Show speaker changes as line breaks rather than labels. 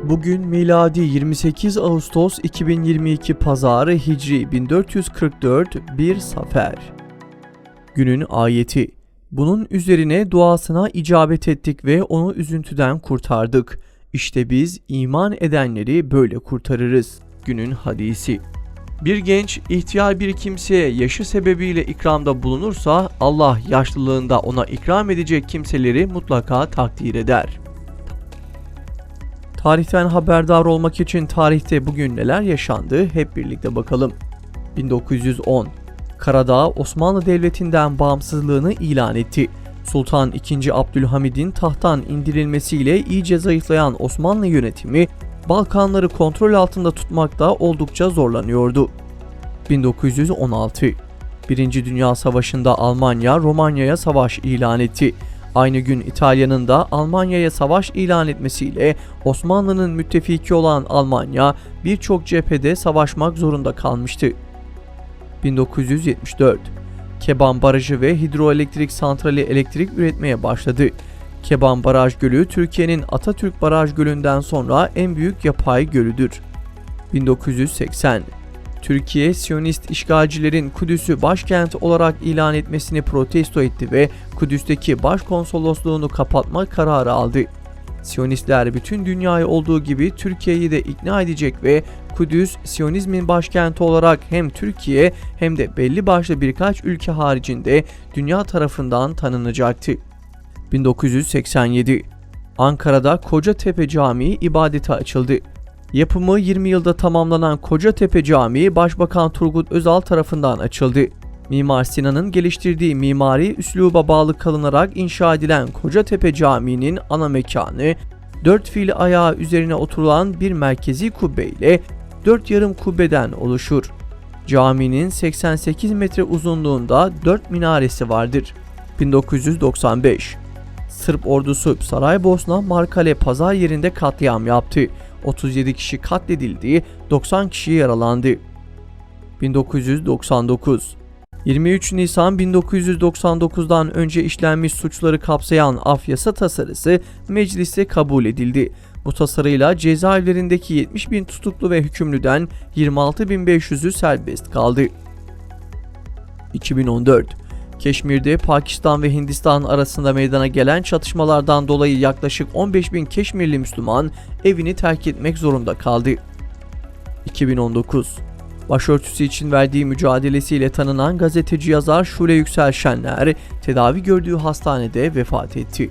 Bugün miladi 28 Ağustos 2022 Pazar, Hicri 1444 1 Safer. Günün ayeti: bunun üzerine duasına icabet ettik ve onu üzüntüden kurtardık. İşte biz iman edenleri böyle kurtarırız. Günün hadisi: bir genç ihtiyar bir kimseye yaşı sebebiyle ikramda bulunursa Allah yaşlılığında ona ikram edecek kimseleri mutlaka takdir eder. Tarihten haberdar olmak için tarihte bugün neler yaşandı hep birlikte bakalım. 1910 Karadağ Osmanlı Devleti'nden bağımsızlığını ilan etti. Sultan II. Abdülhamid'in tahttan indirilmesiyle iyice zayıflayan Osmanlı yönetimi Balkanları kontrol altında tutmakta oldukça zorlanıyordu. 1916 Birinci Dünya Savaşı'nda Almanya Romanya'ya savaş ilan etti. Aynı gün İtalya'nın da Almanya'ya savaş ilan etmesiyle Osmanlı'nın müttefiki olan Almanya birçok cephede savaşmak zorunda kalmıştı. 1974 Keban Barajı ve hidroelektrik santrali elektrik üretmeye başladı. Keban Baraj Gölü Türkiye'nin Atatürk Baraj Gölü'nden sonra en büyük yapay gölüdür. 1980 Türkiye, Siyonist işgalcilerin Kudüs'ü başkent olarak ilan etmesini protesto etti ve Kudüs'teki başkonsolosluğunu kapatma kararı aldı. Siyonistler bütün dünyayı olduğu gibi Türkiye'yi de ikna edecek ve Kudüs, Siyonizmin başkenti olarak hem Türkiye hem de belli başlı birkaç ülke haricinde dünya tarafından tanınacaktı. 1987 Ankara'da Kocatepe Camii ibadete açıldı. Yapımı 20 yılda tamamlanan Kocatepe Camii Başbakan Turgut Özal tarafından açıldı. Mimar Sinan'ın geliştirdiği mimari üsluba bağlı kalınarak inşa edilen Kocatepe Camii'nin ana mekanı, 4 fil ayağı üzerine oturulan bir merkezi kubbe ile 4 yarım kubbeden oluşur. Caminin 88 metre uzunluğunda 4 minaresi vardır. 1995 Sırp ordusu Saraybosna Markale pazar yerinde katliam yaptı. 37 kişi katledildi, 90 kişi yaralandı. 1999 23 Nisan 1999'dan önce işlenmiş suçları kapsayan af yasa tasarısı mecliste kabul edildi. Bu tasarıyla cezaevlerindeki 70.000 tutuklu ve hükümlüden 26.500'ü serbest kaldı. 2014 Keşmir'de Pakistan ve Hindistan arasında meydana gelen çatışmalardan dolayı yaklaşık 15.000 Keşmirli Müslüman evini terk etmek zorunda kaldı. 2019 Başörtüsü için verdiği mücadelesiyle tanınan gazeteci yazar Şule Yüksel Şenler tedavi gördüğü hastanede vefat etti.